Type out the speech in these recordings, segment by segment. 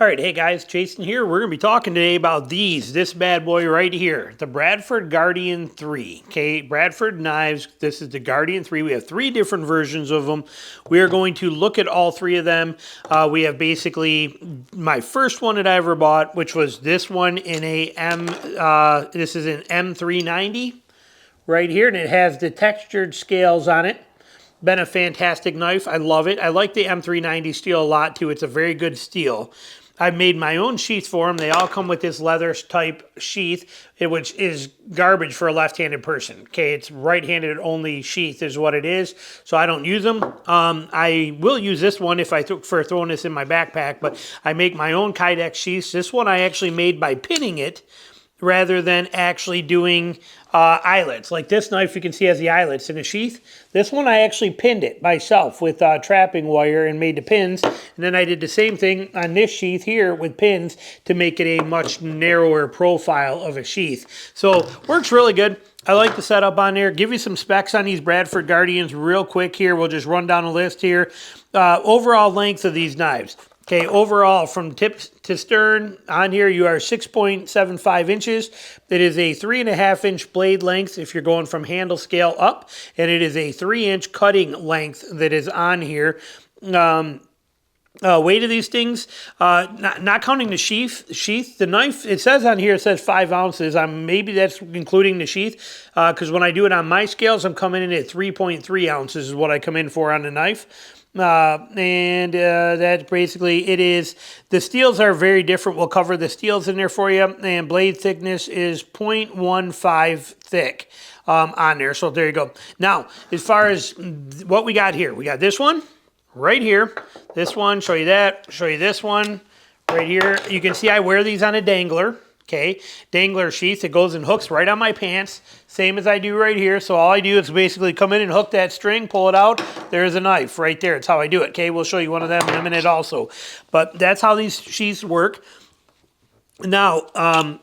All right, hey guys, Jason here. We're going to be talking today about this bad boy right here, the Bradford Guardian 3. Okay, Bradford knives. This is the Guardian 3. We have 3 different versions of them. We are going to look at all 3 of them. We have basically my first one that I ever bought, which was this one in this is an m390 right here, and it has the textured scales on it. Been a fantastic knife. I love it. I like the m390 steel a lot too. It's a very good steel. I've made my own sheaths for them. They all come with this leather type sheath, which is garbage for a left-handed person. Okay, it's right-handed only sheath is what it is, so I don't use them. I will use this one if I for throwing this in my backpack, but I make my own Kydex sheaths. This one I actually made by pinning it rather than actually doing eyelets. Like this knife, you can see has the eyelets in the sheath. This one I actually pinned it myself with trapping wire and made the pins. And then I did the same thing on this sheath here with pins to make it a much narrower profile of a sheath. So works really good. I like the setup on there. Give you some specs on these Bradford Guardians real quick here. We'll just run down a list here. Overall length of these knives. Okay, overall, from tip to stern on here, you are 6.75 inches. It is a 3.5-inch blade length if you're going from handle scale up, and it is a 3-inch cutting length that is on here. Weight of these things, not counting the sheath, the knife, it says on here, it says 5 ounces. Maybe that's including the sheath, because when I do it on my scales, I'm coming in at 3.3 ounces is what I come in for on the knife. That's basically it is. The steels are very different. We'll cover the steels in there for you. And blade thickness is 0.15 thick on there. So there you go. Now, as far as what we got here, we got this one right here. This one, show you that. Show you this one right here. You can see I wear these on a dangler. Okay, dangler sheath. It goes and hooks right on my pants, same as I do right here. So all I do is basically come in and hook that string, pull it out. There's a knife right there. It's how I do it. Okay, we'll show you one of them in a minute also. But that's how these sheaths work. Now,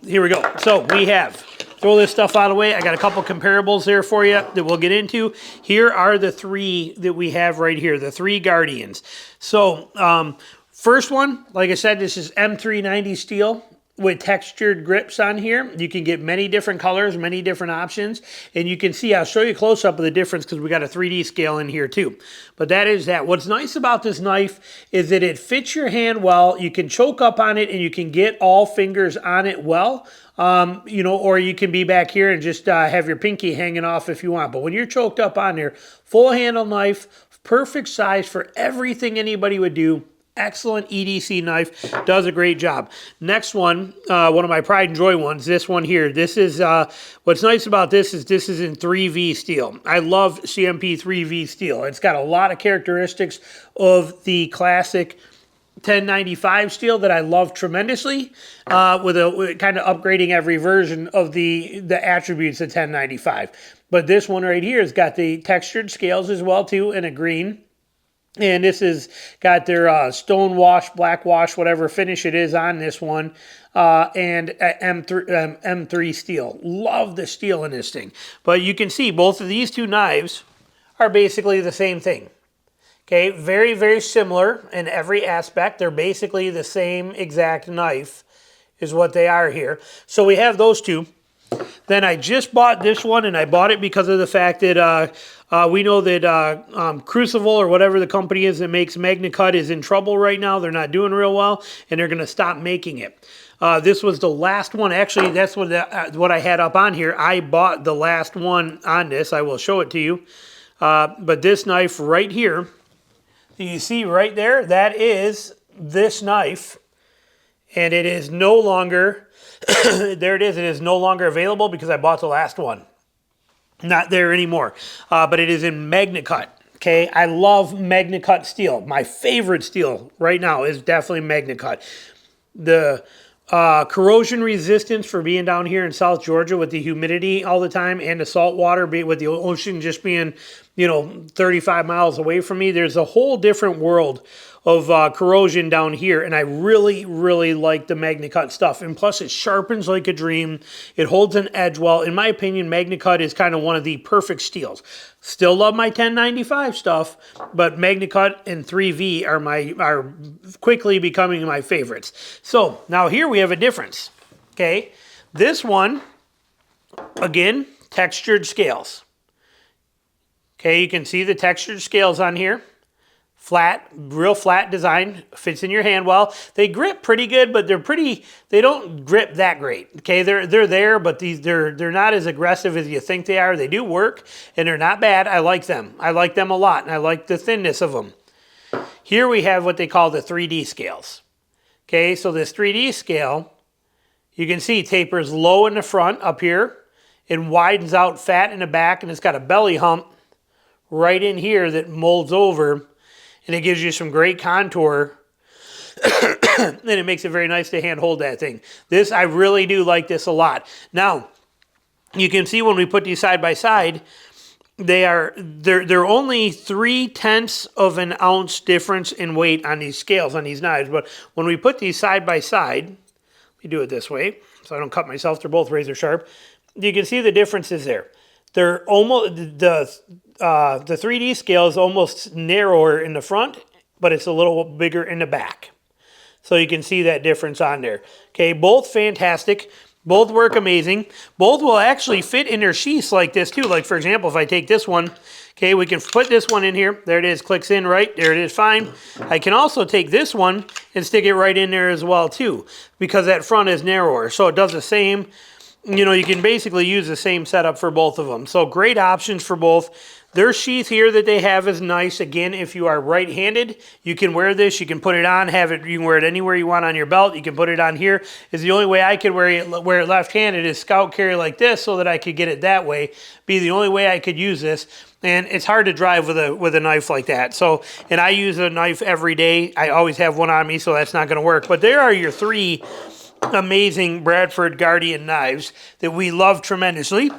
here we go. So we have, throw this stuff out of the way. I got a couple comparables there for you that we'll get into. Here are the 3 that we have right here, the 3 Guardians. So first one, like I said, this is m390 steel with textured grips on here. You can get many different colors, many different options, and you can see, I'll show you a close-up of the difference because we got a 3D scale in here too. But that is that. What's nice about this knife is that it fits your hand well. You can choke up on it and you can get all fingers on it well. You know, or you can be back here and just have your pinky hanging off if you want. But when you're choked up on there, full handle knife, perfect size for everything anybody would do. Excellent EDC knife, does a great job. Next one of my pride and joy ones, this one here. This is, what's nice about this is in 3V steel. I love CMP 3V steel. It's got a lot of characteristics of the classic 1095 steel that I love tremendously, with kind of upgrading every version of the attributes of 1095. But this one right here has got the textured scales as well too, in a green. And this has got their stone wash, black wash, whatever finish it is on this one, and M3 steel. Love the steel in this thing. But you can see both of these 2 knives are basically the same thing. Okay, very, very similar in every aspect. They're basically the same exact knife is what they are here. So we have those 2. Then I just bought this one, and I bought it because of the fact that we know that Crucible or whatever the company is that makes Magnacut is in trouble right now. They're not doing real well, and they're going to stop making it. This was the last one. Actually, that's what I had up on here. I bought the last one on this. I will show it to you. But this knife right here, you see right there, that is this knife, and it is no longer... there it is. It is no longer available because I bought the last one. Not there anymore. But it is in Magnacut. Okay, I love Magnacut steel. My favorite steel right now is definitely Magnacut. The corrosion resistance for being down here in South Georgia with the humidity all the time and the salt water, with the ocean just being, 35 miles away from me. There's a whole different world of corrosion down here, and I really, really like the Magnacut stuff. And plus, it sharpens like a dream. It holds an edge well. In my opinion, Magnacut is kind of one of the perfect steels. Still love my 1095 stuff, but Magnacut and 3V are quickly becoming my favorites. So now here we have a difference. Okay, this one, again, textured scales. Okay, you can see the textured scales on here. Flat, real flat design, fits in your hand well. They grip pretty good, but they don't grip that great. Okay, they're there, but they're not as aggressive as you think they are. They do work, and they're not bad. I like them. I like them a lot, and I like the thinness of them. Here we have what they call the 3D scales. Okay, so this 3D scale, you can see tapers low in the front up here. It widens out fat in the back, and it's got a belly hump right in here that molds over, and it gives you some great contour, and it makes it very nice to hand hold that thing. This, I really do like this a lot. Now, you can see when we put these side by side, they're only 0.3 of an ounce difference in weight on these scales, on these knives, but when we put these side by side, let me do it this way so I don't cut myself, they're both razor sharp. You can see the differences there. They're almost, the 3D scale is almost narrower in the front, but it's a little bigger in the back. So you can see that difference on there. Okay, both fantastic. Both work amazing. Both will actually fit in their sheaths like this too. Like for example, if I take this one, okay, we can put this one in here. There it is, clicks in right, there it is, fine. I can also take this one and stick it right in there as well too, because that front is narrower. So it does the same. You can basically use the same setup for both of them. So great options for both. Their sheath here that they have is nice. Again, if you are right-handed, you can wear this. You can put it on, you can wear it anywhere you want on your belt. You can put it on here. Is the only way I could wear it left-handed is scout carry like this so that I could get it that way. Be the only way I could use this. And it's hard to drive with a knife like that. So, and I use a knife every day. I always have one on me, so that's not going to work. But there are your three amazing Bradford Guardian knives that we love tremendously.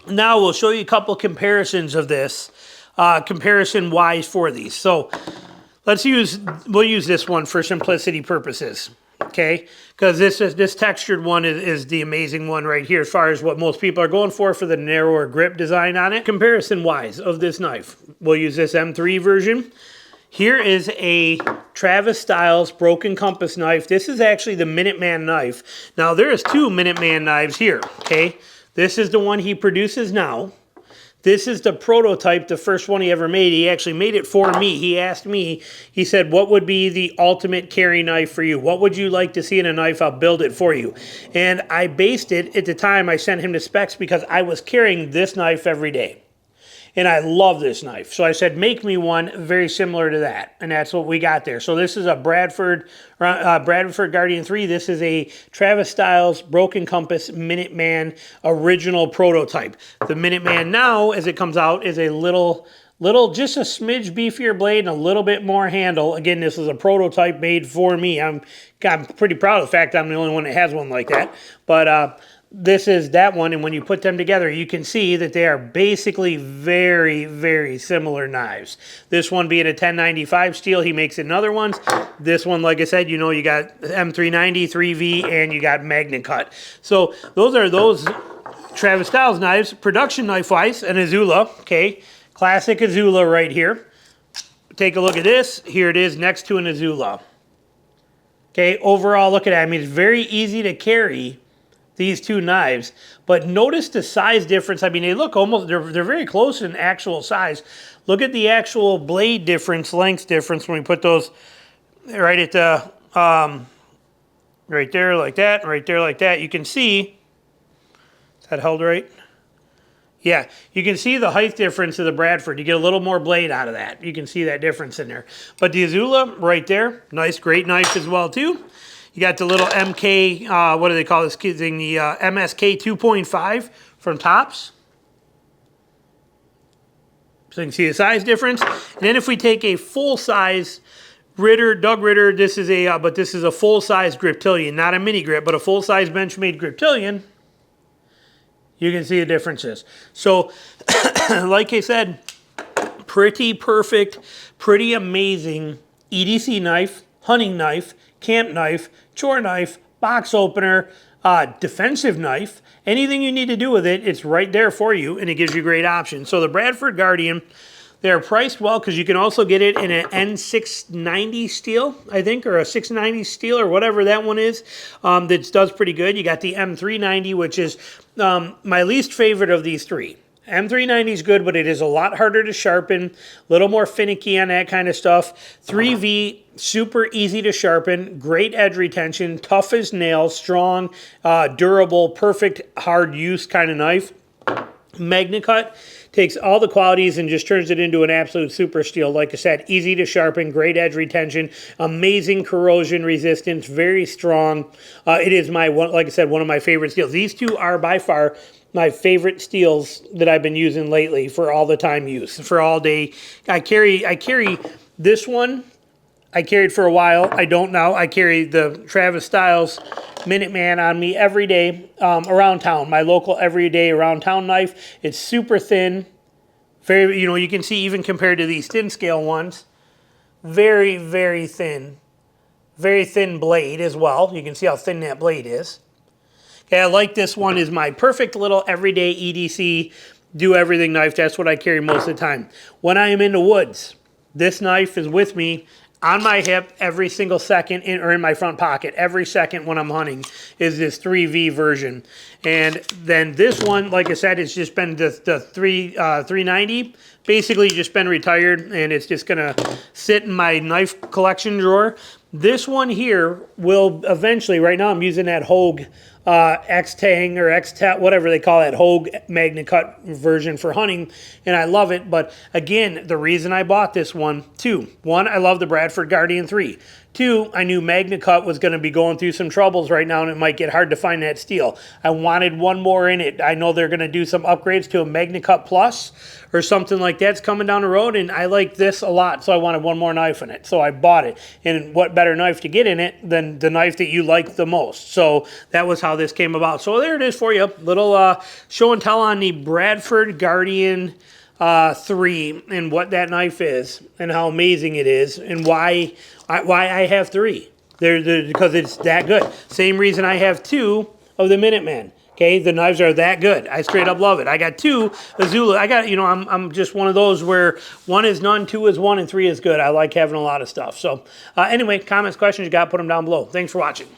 Now we'll show you a couple comparisons of this, comparison-wise for these. So we'll use this one for simplicity purposes, okay? Because this textured one is the amazing one right here as far as what most people are going for the narrower grip design on it. Comparison-wise of this knife, we'll use this M3 version. Here is a Travis Styles broken compass knife. This is actually the Minuteman knife. Now there is two Minuteman knives here, okay? This is the one he produces now. This is the prototype, the first one he ever made. He actually made it for me. He asked me, he said, what would be the ultimate carry knife for you? What would you like to see in a knife? I'll build it for you. And I based it, at the time I sent him the specs because I was carrying this knife every day. And I love this knife. So I said, make me one very similar to that. And that's what we got there. So this is a Bradford Guardian 3. This is a Travis Styles Broken Compass Minuteman original prototype. The Minuteman now, as it comes out, is a little, just a smidge beefier blade and a little bit more handle. Again, this is a prototype made for me. I'm pretty proud of the fact I'm the only one that has one like that. But this is that one, and when you put them together, you can see that they are basically very, very similar knives. This one being a 1095 steel, he makes another ones. This one, like I said, you got m390, 3V, and you got Magnacut. So those are those Travis Styles knives. Production knife-wise, an Azula, okay? Classic Azula right here. Take a look at this. Here it is next to an Azula. Okay, overall, look at that. I mean, it's very easy to carry these two knives, but notice the size difference. I mean, they look almost, they're very close in actual size. Look at the actual blade difference, length difference when we put those right at the, right there like that, right there like that. You can see, is that held right? Yeah, you can see the height difference of the Bradford. You get a little more blade out of that. You can see that difference in there. But the Azula right there, nice, great knife as well too. You got the little MK, what do they call this thing? The MSK 2.5 from Tops. So you can see the size difference. And then if we take a full-size Doug Ritter, this is a full-size Griptilian, not a mini grip, but a full-size Benchmade Griptilian. You can see the differences. So, like I said, Pretty perfect, pretty amazing EDC knife, hunting knife, camp knife, chore knife, box opener, defensive knife. Anything you need to do with it, it's right there for you, and it gives you great options. So the Bradford Guardian, they're priced well because you can also get it in an N690 steel, I think, or a 690 steel, or whatever that one is. That does pretty good. You got the M390, which is my least favorite of these three. M390 is good, but it is a lot harder to sharpen, a little more finicky on that kind of stuff. 3V, super easy to sharpen, great edge retention, tough as nails, strong, durable, perfect, hard use kind of knife. Magnacut takes all the qualities and just turns it into an absolute super steel. Like I said, easy to sharpen, great edge retention, amazing corrosion resistance, very strong. It is like I said, one of my favorite steels. These two are by far my favorite steels that I've been using lately for all the time use, for all day. I carry this one. I carried for a while. I don't now. I carry the Travis Styles Minuteman on me every day around town. My local everyday around town knife. It's super thin. Very, you can see even compared to these thin scale ones, very, very thin. Very thin blade as well. You can see how thin that blade is. Okay, I like this one. Is my perfect little everyday EDC do everything knife. That's what I carry most of the time. When I am in the woods, this knife is with me on my hip every single second, or in my front pocket every second when I'm hunting, is this 3V version. And then this one, like I said, it's just been the 390, basically just been retired, and it's just gonna sit in my knife collection drawer. This one here will eventually, right now I'm using that Hogue X-Tang or X-Tat, whatever they call that, Hogue Magnacut version for hunting, and I love it. But again, the reason I bought this one, one, I love the Bradford Guardian 3. Two, I knew Magnacut was going to be going through some troubles right now, and it might get hard to find that steel. I wanted one more in it. I know they're going to do some upgrades to a Magnacut Plus or something like that's coming down the road, and I like this a lot, so I wanted one more knife in it. So I bought it. And what better knife to get in it than the knife that you like the most? So that was how this came about. So there it is for you. Little show and tell on the Bradford Guardian 3 and what that knife is and how amazing it is and why I have 3. Because it's that good. Same reason I have 2 of the Minuteman. Okay, the knives are that good. I straight up love it. I got 2 Azula. I got, I'm just one of those where 1 is none, 2 is 1, and 3 is good. I like having a lot of stuff. So anyway, comments, questions you got, put them down below. Thanks for watching.